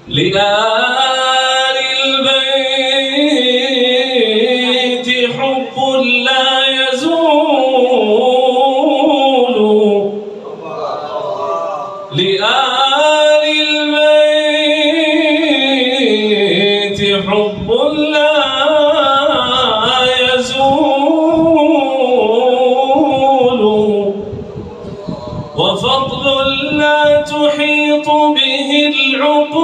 لآل البيت حب لا يزول لآل البيت حب لا يزول وفضل لا تحيط به العقول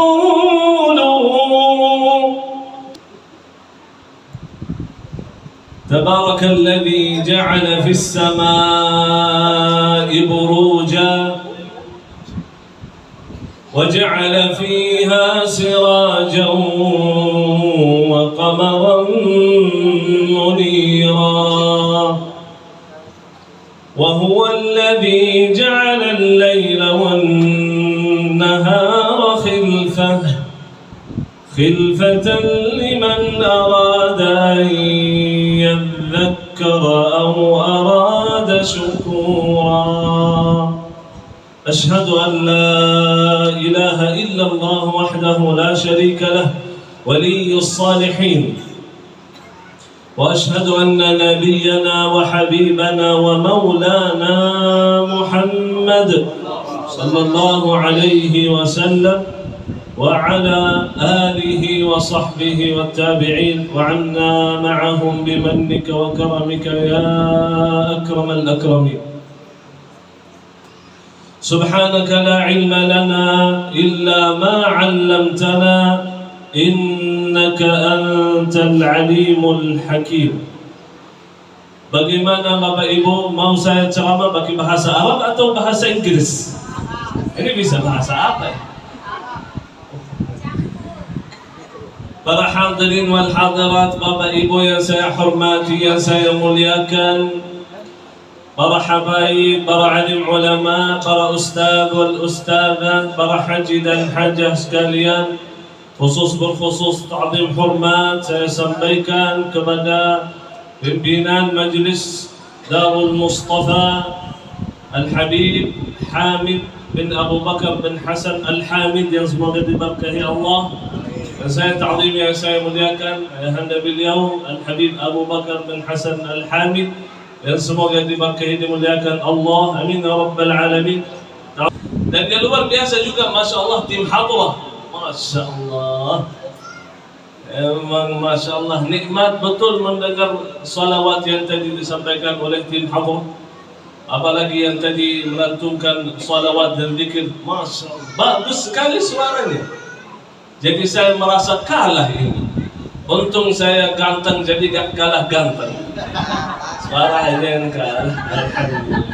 تبارك الذي جعل في السماء بروجا وجعل فيها سراجا وقمرا منيرا وهو الذي جعل الليل والنهار خلفة لمن أراد أن يذكر أو أراد شكورا أشهد أن لا إله إلا الله وحده لا شريك له ولي الصالحين وأشهد أن نبينا وحبيبنا ومولانا محمد صلى الله عليه وسلم وعلى آله وصحبه والتابعين وعنا معهم بمنك وكرمك يا أكرم الأكرمين سبحانك لا علم لنا إلا ما علمتنا إنك أنت العليم الحكيم. Bagaimana Bapak Ibu, mau saya ceramah pakai bahasa Arab atau bahasa Inggris? Ini bisa bahasa apa ya? Para hadirin wal hadirat, Bapak Ibu yang saya hormati, yang saya muliakan, para habaib, para alim ulama, para ustaz wal ustazah, para haji dan hajah sekalian, khusus berkhusus ta'zim hormat saya sampaikan kepada pimpinan Majlis Darul Mustafa Al-Habib Hamid bin Abu Bakar bin Hasan Al-Hamid yang semoga diberkahi Allah. Dan saya ta'zim yang saya muliakan ayahanda beliau Al-Habib Abu Bakar bin Hasan Al-Hamid yang semoga diberkahi dimuliakan Allah, amin ya rabbal alamin. Dan yang luar biasa juga, Masya Allah, tim hadrah, Masya Allah, emang Masya Allah, nikmat betul mendengar salawat yang tadi disampaikan oleh tim hadrah, apalagi yang tadi melantunkan salawat dan zikir. Masya Allah, bagus sekali suaranya. Jadi saya merasa kalah ini. Untung saya ganteng jadi gak kalah ganteng. Suara yang kalah. Alhamdulillah.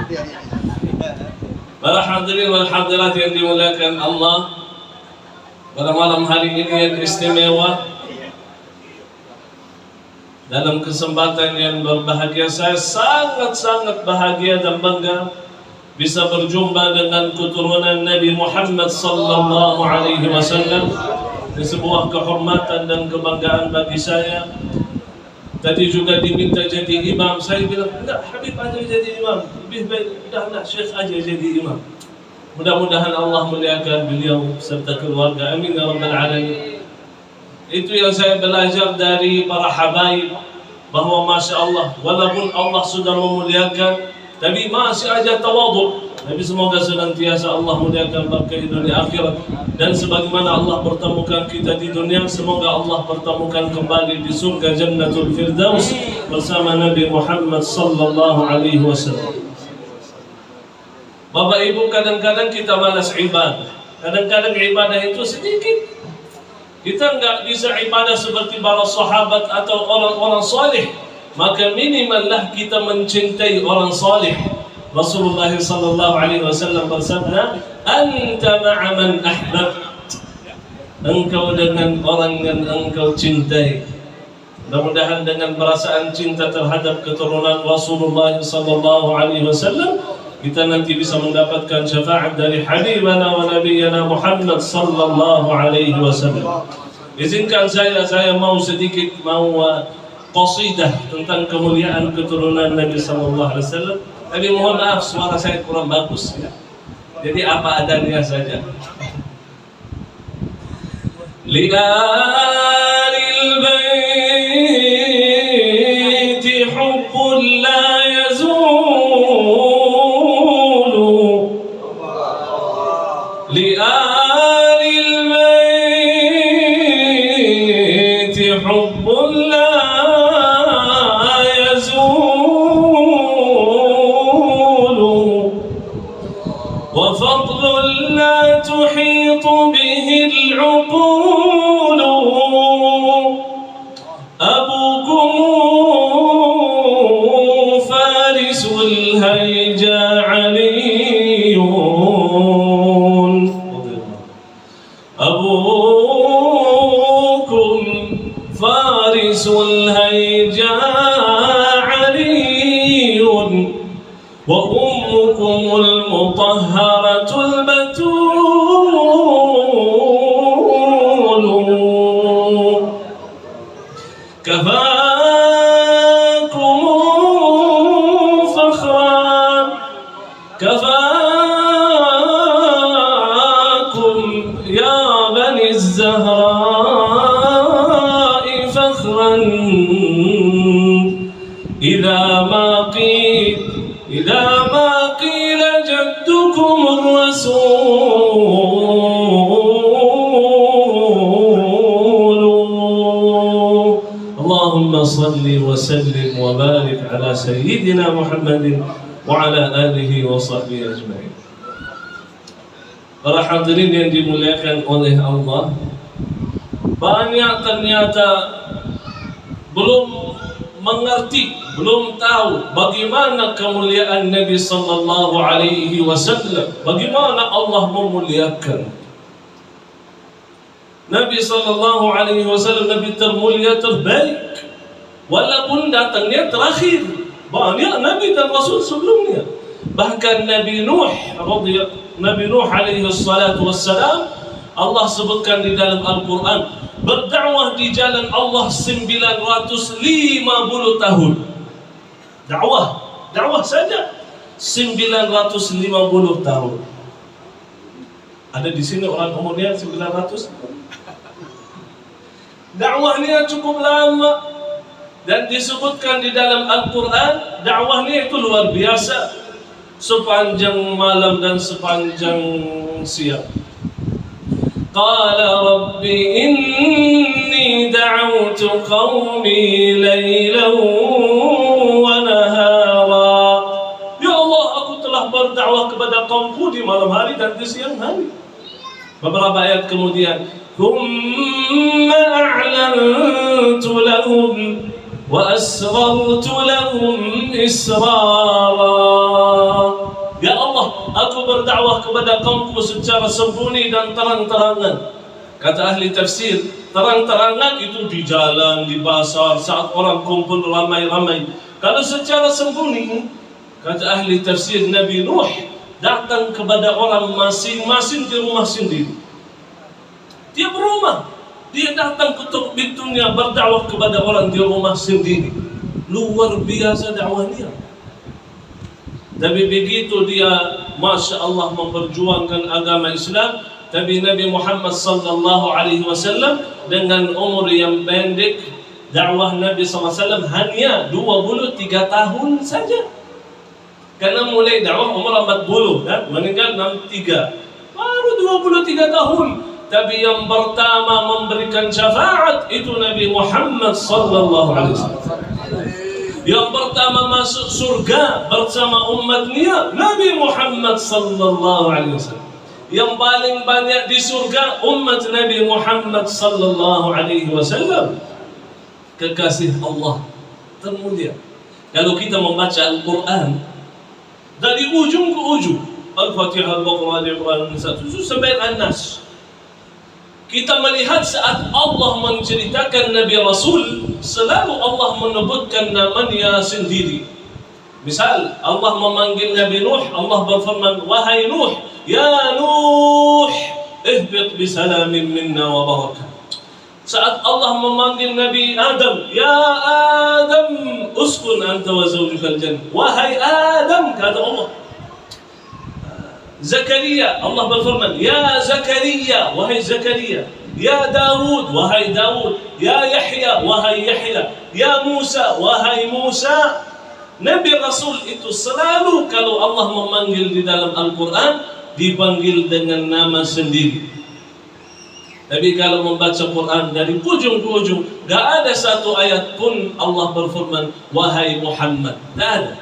Para hadirin wal hadirat yang dimuliakan Allah, pada malam hari ini yang istimewa, dalam kesempatan yang berbahagia, saya sangat-sangat bahagia dan bangga bisa berjumpa dengan keturunan Nabi Muhammad sallallahu alaihi wasallam. Ini sebuah kehormatan dan kebanggaan bagi saya. Tadi juga diminta jadi imam, saya bilang enggak, Habib aja jadi imam, lebih baik udah Syekh aja jadi imam. Mudah-mudahan Allah muliakan beliau serta keluarga, amin ya rabbal alamin. Itu yang saya belajar dari para habaib, bahwa Masya Allah, walaupun Allah sudah memuliakan, tapi masih aja tawadhu. Tapi semoga senantiasa Allah muliakan berkah dunia akhirat. Dan sebagaimana Allah pertemukan kita di dunia, semoga Allah pertemukan kembali di surga Jannatul Firdaus bersama Nabi Muhammad sallallahu alaihi wasallam. Bapak Ibu, kadang-kadang kita malas ibadah. Kadang-kadang ibadah itu sedikit. Kita enggak bisa ibadah seperti para sahabat atau orang-orang saleh. Maka minimallah kita mencintai orang saleh. Rasulullah sallallahu alaihi wasallam bersabda, "Anta ma'a man ahbabt." Engkau dengan orang yang engkau cintai. Mudah-mudahan dengan perasaan cinta terhadap keturunan Rasulullah sallallahu alaihi wasallam, kita nanti bisa mendapatkan syafaat dari habibana wa nabiyyana Muhammad sallallahu alaihi wasallam. Izinkan saya mau sedikit qasidah tentang kemuliaan keturunan Nabi sallallahu alaihi wasallam. Tapi mohon maaf, suara saya kurang bagus ya. Jadi apa adanya saja. لآل البيت حب لا يزول لآل البيت حب لا يزول وفضل لا تحيط به العقول أبوكم فارس الهيجا علي أبوكم فارس الهيجا علي وأمكم المطهرة البتول كفاكم فخرا كفاكم يا بني الزهراء فخرا إذا ما قيل جدكم الرسول اللهم صل وسلم وبارك على سيدنا محمد وعلى آله وصحبه أجمعين. Para hadirin yang dimuliakan oleh Allah, banyak ternyata belum mengerti, belum tahu bagaimana kemuliaan Nabi sallallahu alaihi wasallam, bagaimana Allah memuliakan Nabi sallallahu alaihi wasallam, Nabi termulia terbaik, walaupun datangnya terakhir. Banyak Nabi dan Rasul sebelumnya. Bahkan Nabi Nuh alaihi salatu wassalam, Allah sebutkan di dalam Al-Quran, berdakwah di jalan Allah 950 tahun. Dakwah saja 950 tahun. Ada di sini orang umurnya 900. Dakwahnya cukup lama dan disebutkan di dalam Al-Quran, dakwahnya itu luar biasa, sepanjang malam dan sepanjang siang. Qala rabbi inni da'awtu qawmi laylan wa nahara. Ya Allah, aku telah berdakwah kepada kaumku di malam hari dan di siang hari. Beberapa ayat kemudian, thumma a'lantu lahum wa asrartu lahum israra. Ya Allah, aku berdakwah kepada kaumku secara sembunyi dan terang-terangan. Kata ahli tafsir, terang-terangan itu di jalan, di pasar, saat orang kumpul ramai-ramai. Kalau secara sembunyi, kata ahli tafsir, Nabi Nuh datang kepada orang masing-masing di rumah sendiri. Dia berumah, dia datang ketuk pintunya, berdakwah kepada orang di rumah sendiri. Luar biasa dakwahnya. Tapi begitu dia, Masya Allah, memperjuangkan agama Islam, tapi Nabi Muhammad sallallahu alaihi wasallam dengan umur yang pendek, dakwah Nabi SAW hanya 23 tahun saja. Karena mulai dakwah umur 40 dan meninggal 63, baru 23 tahun. Tapi yang pertama memberikan syafaat itu Nabi Muhammad sallallahu alaihi wasallam. Yang pertama masuk surga bersama umatnya Nabi Muhammad sallallahu alaihi wasallam. Yang paling banyak di surga umat Nabi Muhammad sallallahu alaihi wasallam. Kekasih Allah termulia. Kalau kita membaca Al-Quran dari ujung ke ujung, Al-Fatihah, Al-Baqarah, Al-Imran, sampai An-Nas, kita melihat saat Allah menceritakan Nabi Rasul, selalu Allah menyebutkan namanya sendiri. Misal Allah memanggil Nabi Nuh, Allah berfirman, wahai Nuh, ya Nuh, ihbit bisalamin minna wa barakah. Saat Allah memanggil Nabi Adam, ya Adam, uskun anta wa zawjukal jannah. Wahai Adam, kata Allah, Zakaria, Allah berfirman, Ya Zakaria, wahai Zakaria. Ya Daud, wahai Daud. Ya Yahya, wahai Yahya. Ya Musa, wahai Musa. Nabi Rasul itu selalu kalau Allah memanggil di dalam Al-Quran, dipanggil dengan nama sendiri. Tapi kalau membaca Quran dari ujung ke ujung, gak ada satu ayat pun Allah berfirman, wahai Muhammad. Tidak ada.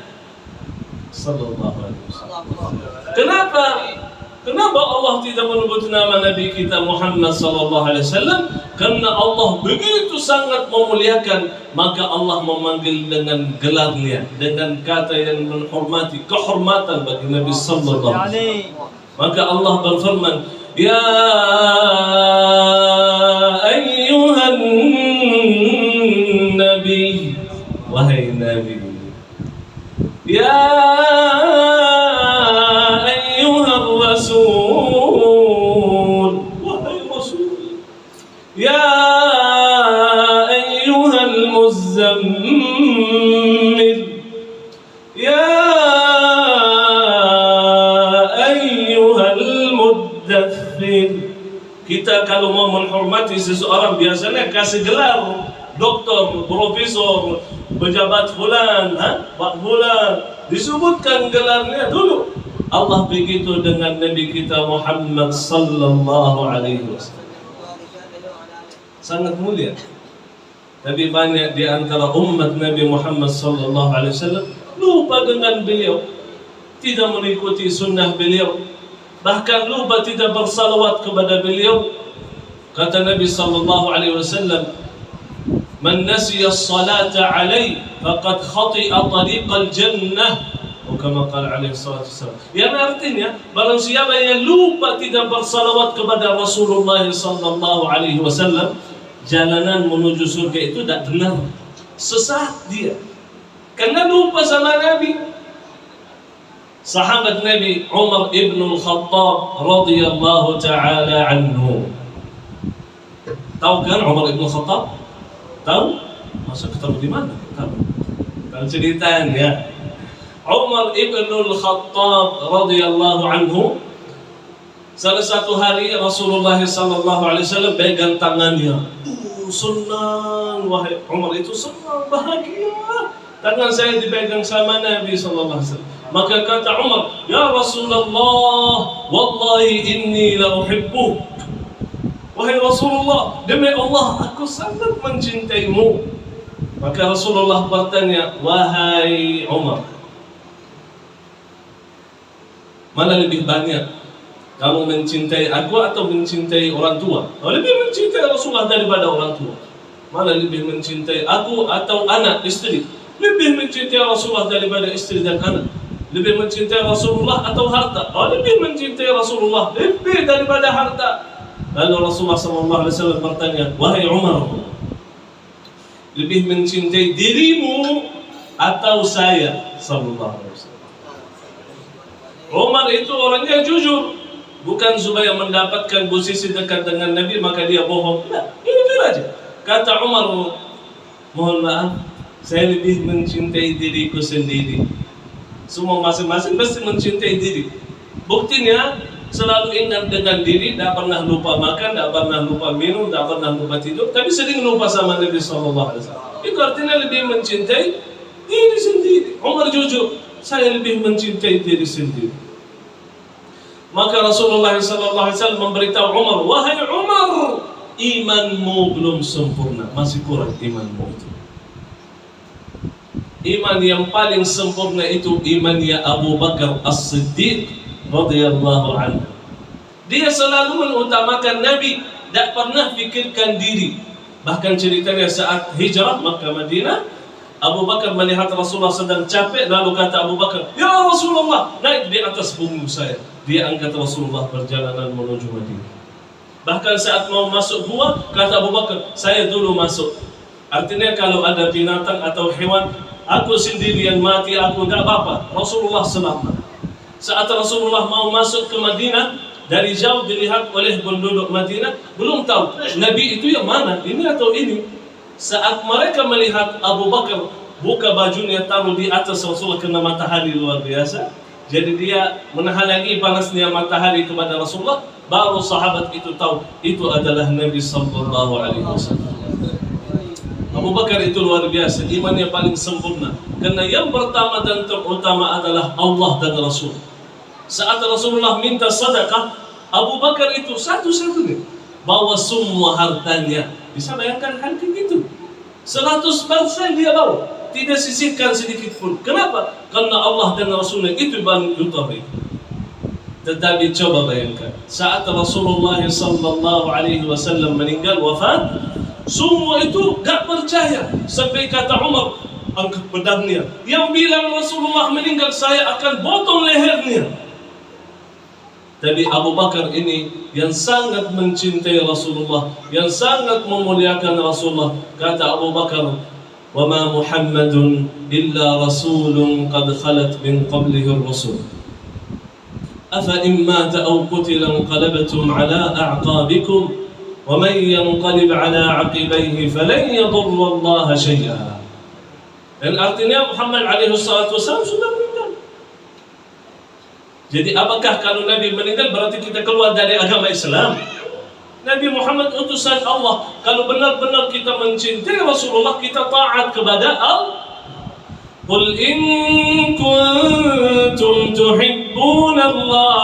Sallallahu alaihi wasallam. Kenapa? Kenapa Allah tidak menyebut nama Nabi kita Muhammad sallallahu alaihi wasallam? Karena Allah begitu sangat memuliakan, maka Allah memanggil dengan gelarnya, dengan kata yang menghormati, kehormatan bagi Nabi sallallahu alaihi wasallam. Maka Allah berfirman, Ya ayyuhan Nabi, wahai Nabi. Ya ayyuhan Rasul, wahai Rasul. Ya ayyuhal Muzammil, Ya ayyuhal Muddaththir. Kita kalau mau menghormati seseorang biasanya kasih gelar doktor, profesor, pejabat fulan, Pak fulan, disebutkan gelarnya dulu. Allah begitu dengan Nabi kita Muhammad sallallahu alaihi wasallam. Sangat mulia. Tapi banyak di antara umat Nabi Muhammad sallallahu alaihi wasallam lupa dengan beliau, tidak mengikuti sunnah beliau, bahkan lupa tidak bersalawat kepada beliau. Kata Nabi sallallahu alaihi wasallam, "Man nasiya as-salata alaihi faqad khati'a tariqal jannah." Kama qala alaihi salatu wasallam. Yang artinya, barang siapa yang lupa tidak bersalawat kepada Rasulullah sallallahu alaihi wasallam, jalanan menuju surga itu tidak benar. Sesat dia. Karena lupa sama Nabi. Sahabat Nabi Umar ibn al-Khattab radhiyallahu ta'ala anhu. Tahu kan Umar ibn al-Khattab? Tahu? Masa ketemu di mana? Tahu. Tahu ceritanya. Umar ibn al-Khattab radhiyallahu anhu, salah satu hari Rasulullah sallallahu alaihi wasallam pegang tangannya. Senang, wahai Umar itu senang, bahagia. Tangan saya dipegang sama Nabi sallallahu alaihi wasallam. Maka kata Umar, "Ya Rasulullah, wallahi inni la uhibbuk." Wahai Rasulullah, demi Allah aku sangat mencintaimu. Maka Rasulullah bertanya, "Wahai Umar, mana lebih banyak kamu mencintai aku atau mencintai orang tua?" Lebih mencintai Rasulullah daripada orang tua. Mana lebih mencintai aku atau anak, istri? Lebih mencintai Rasulullah daripada istri dan anak. Lebih mencintai Rasulullah atau harta? Lebih mencintai Rasulullah lebih daripada harta. Lalu Rasulullah SAW bertanya, "Wahai Umar, lebih mencintai dirimu atau saya?" Sallallahu alaihi wasallam. Umar itu orangnya jujur, bukan supaya mendapatkan posisi dekat dengan Nabi maka dia bohong. Nah, jujur aja. Kata Umar, "Mohon maaf, saya lebih mencintai diriku sendiri." Semua masing-masing mesti mencintai diri. Buktinya selalu ingat dengan diri, tidak pernah lupa makan, tidak pernah lupa minum, tidak pernah lupa tidur, tapi sering lupa sama Nabi sallallahu alaihi wasallam. Itu artinya lebih mencintai diri sendiri. Umar jujur, saya lebih mencintai diri sendiri. Maka Rasulullah sallallahu alaihi wasallam memberitahu Umar, "Wahai Umar, imanmu belum sempurna, masih kurang imanmu itu." Iman yang paling sempurna itu imannya Abu Bakar As-Siddiq radhiyallahu anhu. Dia selalu mengutamakan Nabi, tidak pernah fikirkan diri. Bahkan ceritanya saat hijrah Makkah Madinah, Abu Bakar melihat Rasulullah sedang capek, lalu kata Abu Bakar, "Ya Rasulullah, naik di atas punggung saya." Dia angkat Rasulullah perjalanan menuju Madinah. Bahkan saat mau masuk gua, kata Abu Bakar, "Saya dulu masuk." Artinya kalau ada binatang atau hewan, aku sendirian mati, aku tidak apa-apa. Rasulullah selamat. Saat Rasulullah mau masuk ke Madinah, dari jauh dilihat oleh penduduk Madinah, belum tahu Nabi itu yang mana, ini atau ini. Saat mereka melihat Abu Bakar buka bajunya taruh di atas Rasulullah kena matahari luar biasa, Jadi dia menghalangi panasnya matahari kepada Rasulullah. Baru sahabat itu tahu itu adalah Nabi sallallahu alaihi wasallam. Abu Bakar itu luar biasa, imannya paling sempurna. Karena yang pertama dan terutama adalah Allah dan Rasul. Saat Rasulullah minta sedekah, Abu Bakar itu satu-satunya bawa semua hartanya. Bisa bayangkan hal itu? 100% dia bawa. Tidak sisihkan sedikit pun. Kenapa? Karena Allah dan Rasulnya itu paling utama itu. Tetapi coba bayangkan, saat Rasulullah sallallahu alaihi wasallam meninggal wafat, semua itu gak percaya. Sampai kata Umar, angkat pedangnya. Yang bilang Rasulullah meninggal, saya akan potong lehernya. Tapi Abu Bakar ini yang sangat mencintai Rasulullah, yang sangat memuliakan Rasulullah. Kata Abu Bakar, وَمَا مُحَمَّدٌ إِلَّا رَسُولٌ قَدْ خَلَتْ مِنْ قَبْلِهِ الرُّسُلُ أَفَإِنْ مَاتَ أَوْ قُتِلَ انقَلَبْتُمْ عَلَى أَعْقَابِكُمْ وَمَنْ يَنْقَلِبْ عَلَى عَقِبَيْهِ فَلَنْ يَضُرَّ اللَّهَ شَيْئًا. Dan artinya Muhammad alaihi wasallam sudah meninggal. Jadi apakah kalau Nabi meninggal berarti kita keluar dari agama Islam? Nabi Muhammad utusan Allah. Kalau benar-benar kita mencintai Rasulullah, kita taat kepada Allah. Qul in kuntum tuhibbuna Allah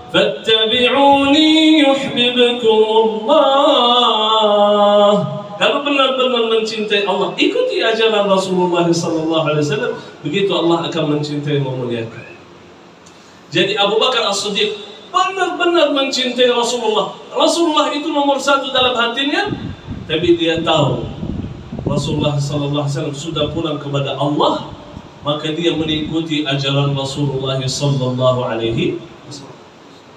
fattabi'uni yuhibbukum Allah. Kalau benar-benar mencintai Allah, ikuti ajaran Rasulullah sallallahu alaihi wasallam, begitu Allah akan mencintai dan memuliakan. Jadi Abu Bakar As-Siddiq benar-benar mencintai Rasulullah. Rasulullah itu nomor satu dalam hatinya, tapi dia tahu Rasulullah sallallahu alaihi wasallam sudah pulang kepada Allah, maka dia mengikuti ajaran Rasulullah sallallahu alaihi wasallam.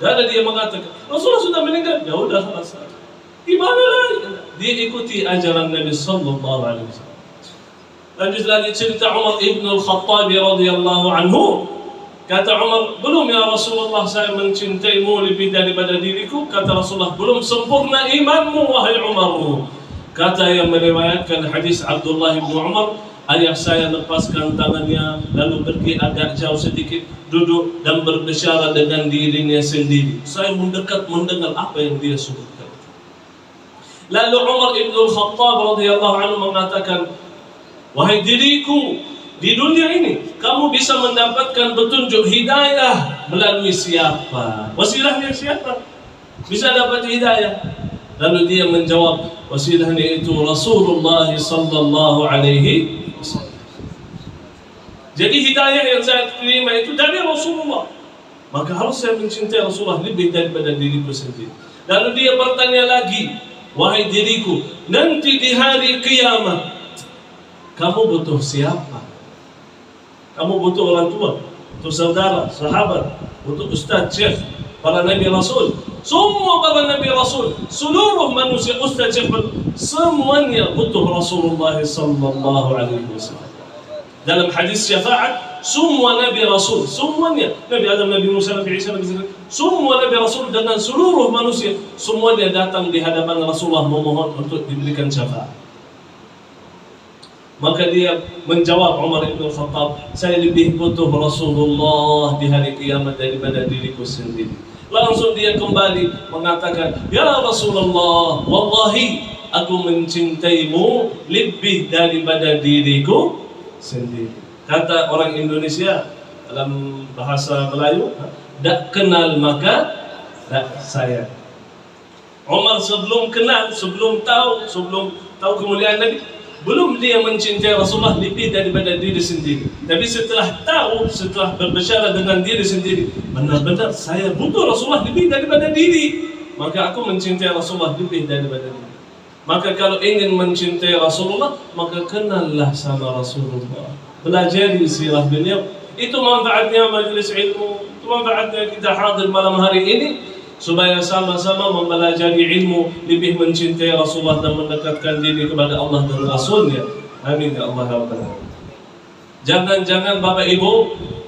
Dan dia mengatakan, Rasulullah sudah meninggal, ya udah selesai. Gimana lagi? Dia ikuti ajaran Nabi sallallahu alaihi wasallam. Lanjut lagi cerita Umar ibn al-Khattab radhiyallahu anhu. Kata Umar, belum ya Rasulullah saya mencintaimu lebih daripada diriku. Kata Rasulullah, belum sempurna imanmu wahai Umar. Kata yang meriwayatkan hadis Abdullah bin Umar, ayah saya lepaskan tangannya lalu pergi agak jauh sedikit, duduk dan berbicara dengan dirinya sendiri. Saya mendekat mendengar apa yang dia sebutkan. Lalu Umar ibn al-Khattab radhiyallahu anhu mengatakan, wahai diriku, di dunia ini kamu bisa mendapatkan petunjuk hidayah melalui siapa? Wasilahnya siapa? Bisa dapat hidayah. Lalu dia menjawab, wasilahnya itu Rasulullah sallallahu alaihi wasallam. Jadi hidayah yang saya terima itu dari Rasulullah. Maka harus saya mencintai Rasulullah lebih daripada diriku sendiri. Lalu dia bertanya lagi, wahai diriku, nanti di hari kiamat kamu butuh siapa? Kamu butuh orang tua, butuh saudara, sahabat, butuh ustaz, syekh, para nabi rasul. Semua para nabi rasul, seluruh manusia, ustaz, syekh, semuanya butuh Rasulullah sallallahu alaihi wasallam. Dalam hadis syafaat, semua nabi rasul, semuanya, Nabi Adam, Nabi Musa, Nabi Isa, Nabi Zakaria, semua nabi rasul dengan seluruh manusia, semuanya datang di hadapan Rasulullah memohon untuk diberikan syafaat. Maka dia menjawab, Umar ibn Khattab, saya lebih butuh Rasulullah di hari kiamat daripada diriku sendiri. Langsung dia kembali mengatakan, ya Rasulullah, wallahi aku mencintaimu lebih daripada diriku sendiri. Kata orang Indonesia dalam bahasa Melayu, tak kenal maka tak sayang. Umar sebelum kenal, sebelum tahu kemuliaan Nabi, belum dia mencintai Rasulullah lebih daripada diri sendiri. Tapi setelah tahu, setelah berbicara dengan diri sendiri, benar-benar saya butuh Rasulullah lebih daripada diri, maka aku mencintai Rasulullah lebih daripada diri. Maka kalau ingin mencintai Rasulullah, maka kenallah sama Rasulullah. Pelajari sirah beliau. Itu manfaatnya majlis ilmu, itu manfaatnya kita hadir malam hari ini, supaya sama-sama mempelajari ilmu, lebih mencintai Rasulullah dan mendekatkan diri kepada Allah dan Rasulnya. Amin ya Allah ya Rabbal Alamin. Jangan-jangan Bapak Ibu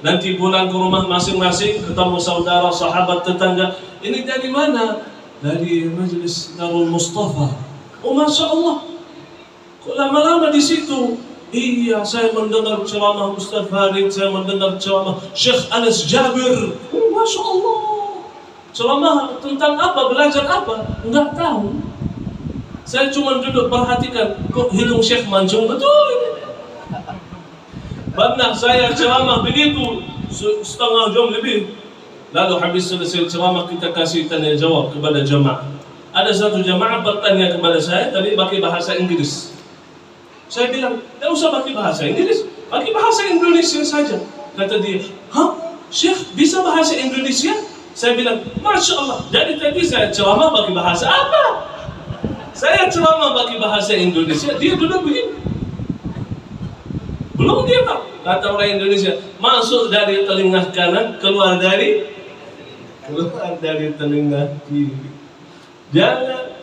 nanti pulang ke rumah masing-masing ketemu saudara, sahabat, tetangga. Ini dari mana? Dari Majlis Darul Mustafa. Oh Masya Allah, kok lama-lama di situ? Iya, saya mendengar ceramah Ustaz Farid, saya mendengar ceramah Syekh Anas Jabir. Masya Allah. Ceramah tentang apa, belajar apa? Enggak tahu. Saya cuma duduk perhatikan, kok hidung Syekh mancung betul. Pernah saya ceramah begitu setengah jam lebih. Lalu habis selesai ceramah kita kasih tanya jawab kepada jemaah. Ada satu jemaah bertanya kepada saya tadi pakai bahasa Inggris. Saya bilang, tidak usah pakai bahasa Inggris, pakai bahasa Indonesia saja. Kata dia, hah? Syekh bisa bahasa Indonesia? Saya bilang, Masya Allah. Jadi tadi saya ceramah pakai bahasa apa? Saya ceramah pakai bahasa Indonesia, dia duduk begini. Belum dia tahu. Kata orang Indonesia, masuk dari telinga kanan, keluar dari telinga kiri. Jangan.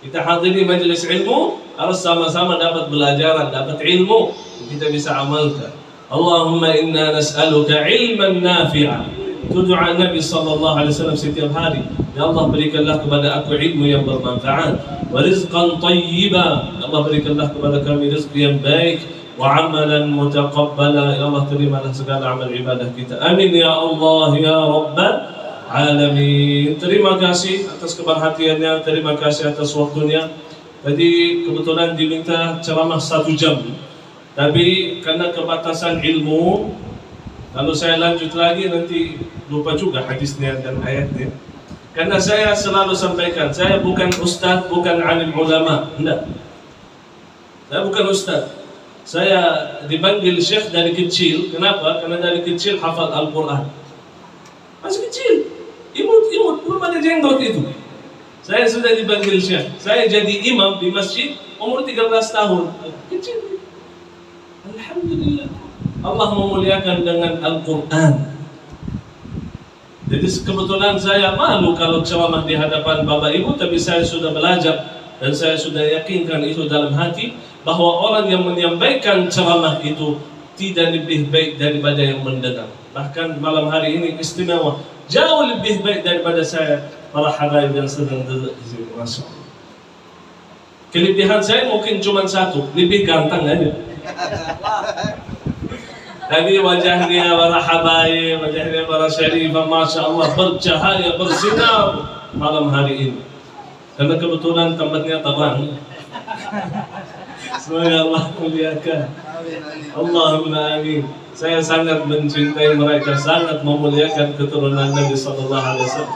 Kita hadiri majelis ilmu, harus sama-sama dapat belajaran, dapat ilmu kita bisa amalkan. Allahumma inna nas'aluka ilman nafi'a. Itu doa Nabi SAW setiap hari. Ya Allah, berikanlah kepada aku ilmu yang bermanfaat, wa rizqan tayyiba. Ya Allah, berikanlah kepada kami rezeki yang baik, wa amalan mutaqabbala. Ya Allah, terimalah segala amal ibadah kita. Amin ya Allah ya Rabbal Alamin. Terima kasih atas keperhatiannya, terima kasih atas waktunya. Tadi kebetulan diminta ceramah 1 jam, tapi karena kebatasan ilmu, kalau saya lanjut lagi nanti lupa juga hadisnya dan ayatnya. Karena saya selalu sampaikan, saya bukan ustaz, bukan alim ulama, enggak. Saya bukan ustaz. Saya dipanggil syekh dari kecil. Kenapa? Karena dari kecil hafal Al-Quran. Masih kecil. Imut, belum ada jenggot itu. Saya sudah dipanggil syekh. Saya jadi imam di masjid umur 13 tahun. Kecil. Alhamdulillah. Allah memuliakan dengan Al-Quran. Jadi kebetulan saya malu kalau ceramah di hadapan Bapak Ibu, tapi saya sudah belajar dan saya sudah yakinkan itu dalam hati bahwa orang yang menyampaikan ceramah itu tidak lebih baik daripada yang mendengar. Bahkan malam hari ini istimewa, jauh lebih baik daripada saya, para habaib yang sedang duduk di sini. Masya Allah. Kelebihan saya mungkin cuma satu, lebih ganteng aja. Tapi wajahnya para habaib, wajahnya para syarifah, Masya Allah, bercahaya, bersinar malam hari ini. Karena kebetulan tempatnya terang. Semoga Allah muliakan. Allahumma amin. Saya sangat mencintai mereka, sangat memuliakan keturunan Nabi Sallallahu Alaihi Wasallam.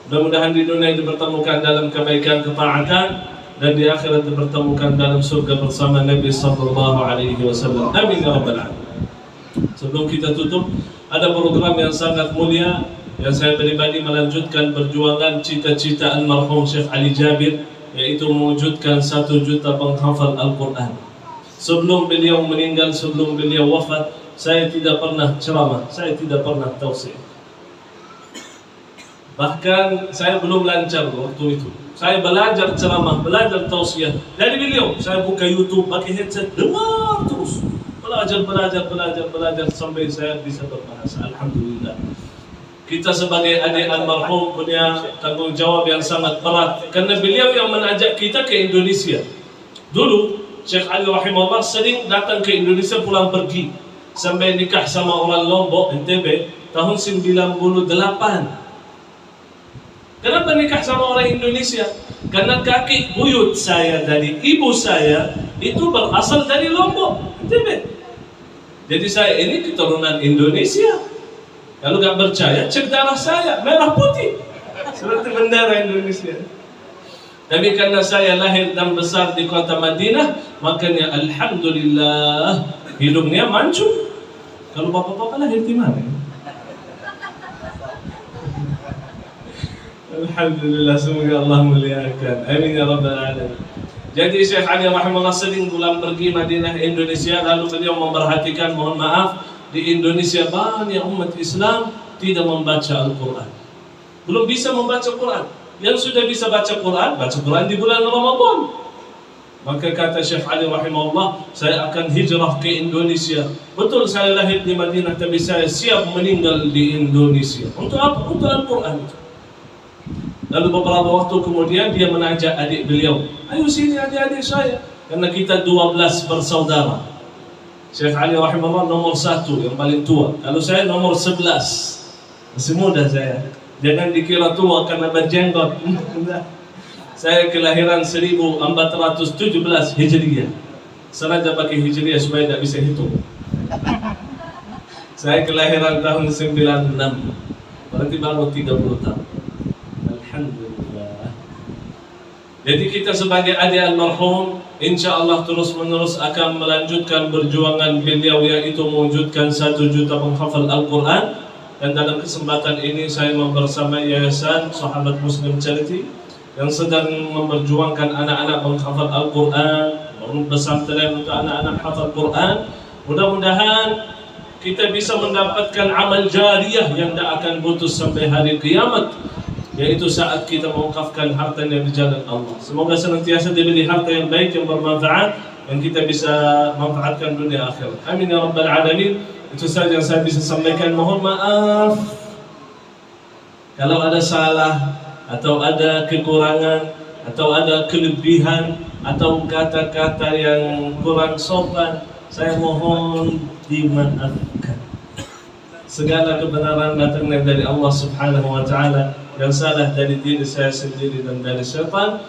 Mudah-mudahan di dunia dipertemukan dalam kebaikan, ketaatan, dan di akhirat dipertemukan dalam surga bersama Nabi Sallallahu Alaihi Wasallam. Amin ya rabbal alamin. Sebelum kita tutup, ada program yang sangat mulia yang saya pribadi melanjutkan perjuangan cita-cita almarhum Syekh Ali Jabir, yaitu mewujudkan 1 juta penghafal Al-Quran. Sebelum beliau meninggal, sebelum beliau wafat, saya tidak pernah ceramah, saya tidak pernah tausiah. Bahkan saya belum lancar waktu itu. Saya belajar ceramah, belajar tausiah dari beliau. Saya buka YouTube, pakai headset, dengar terus. Belajar sampai saya bisa berbahasa. Alhamdulillah. Kita sebagai adik almarhum punya tanggung jawab yang sangat berat, karena beliau yang mengajak kita ke Indonesia. Dulu Syekh Ali rahimahullah sering datang ke Indonesia pulang pergi, sampai nikah sama orang Lombok, NTB, tahun 98. Kenapa nikah sama orang Indonesia? Karena kakek buyut saya dari ibu saya itu berasal dari Lombok, NTB. Jadi saya ini keturunan Indonesia. Kalau nggak percaya, cek darah saya, merah putih, seperti bendera Indonesia. Tapi karena saya lahir dan besar di kota Madinah, makanya alhamdulillah hidungnya mancung. Kalau bapak-bapak lahir di mana? Alhamdulillah, semoga Allah muliakan. Amin ya rabbal alamin. Jadi Syekh Ali rahimahullah sering pulang pergi Madinah Indonesia, lalu beliau memperhatikan, mohon maaf, di Indonesia banyak umat Islam tidak membaca Al-Quran, belum bisa membaca Quran. Yang sudah bisa baca Quran di bulan Ramadan. Maka kata Syekh Ali rahimahullah, saya akan hijrah ke Indonesia. Betul saya lahir di Madinah, tapi saya siap meninggal di Indonesia. Untuk apa? Untuk Al-Quran. Lalu beberapa waktu kemudian dia mengajak adik beliau, ayo sini adik-adik saya, Karena kita 12 bersaudara. Syekh Ali rahimahullah nomor 1 yang paling tua. Kalau saya nomor 11. Masih muda saya. Jangan dikira tua karena berjenggot. Saya kelahiran 1417 Hijriah. Sengaja pakai Hijriah supaya tidak bisa hitung. Saya kelahiran tahun 96. Berarti baru 30 tahun. Alhamdulillah. Jadi kita sebagai adik almarhum, insyaallah terus-menerus akan melanjutkan perjuangan beliau, yaitu mewujudkan 1 juta penghafal Al-Quran. Dan dalam kesempatan ini saya membersamai Yayasan Sahabat Muslim Charity yang sedang memperjuangkan anak-anak penghafal Al-Quran, pesantren untuk anak-anak hafal Quran. Mudah-mudahan kita bisa mendapatkan amal jariyah yang tidak akan putus sampai hari kiamat, yaitu saat kita mewakafkan hartanya di jalan Allah. Semoga senantiasa diberi harta yang baik, yang bermanfaat, yang kita bisa manfaatkan dunia akhirat. Amin ya rabbal alamin. Itu saja yang saya bisa sampaikan. Mohon maaf kalau ada salah atau ada kekurangan atau ada kelebihan atau kata-kata yang kurang sopan. Saya mohon dimaafkan. Segala kebenaran datangnya dari Allah Subhanahu wa taala, yang salah dari diri saya sendiri dan dari syaitan.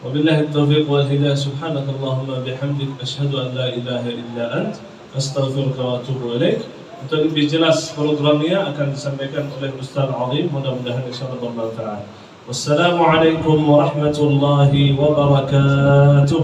Wabillahi taufiq wal hidayah. Subhanakallahumma bihamdik asyhadu an la ilaha illa ant astaghfiruka wa atubu ilaik. Untuk lebih jelas programnya akan disampaikan oleh Ustaz Azim. Mudah-mudahan insyaallah bermanfaat. Wassalamualaikum warahmatullahi wabarakatuh.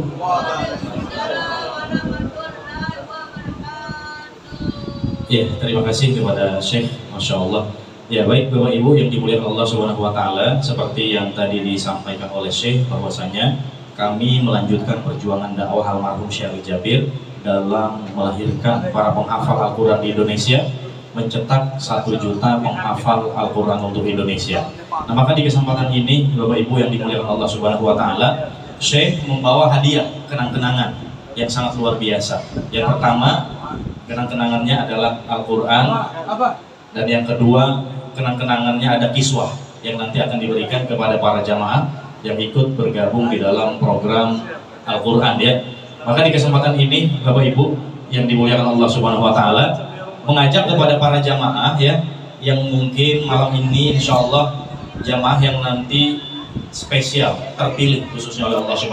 Ya, terima kasih kepada Syekh, Masya Allah. Ya, baik Bapak Ibu yang dimuliakan Allah Subhanahu wa taala, seperti yang tadi disampaikan oleh Syekh, bahwasanya kami melanjutkan perjuangan dakwah almarhum Syekh Jabir dalam melahirkan para penghafal Al-Quran di Indonesia, mencetak 1 juta penghafal Al-Quran untuk Indonesia. Nah, maka di kesempatan ini Bapak Ibu yang dimuliakan Allah Subhanahu wa taala, Syekh membawa hadiah kenang-kenangan yang sangat luar biasa. Yang pertama, kenang-kenangannya adalah Al-Quran, dan yang kedua, kenang-kenangannya ada kiswah yang nanti akan diberikan kepada para jamaah yang ikut bergabung di dalam program Al-Quran, ya. Maka di kesempatan ini Bapak Ibu yang dimuliakan Allah Subhanahu wa taala, mengajak kepada para jamaah, ya, yang mungkin malam ini insya Allah jamaah yang nanti spesial terpilih khususnya oleh Allah Subhanahu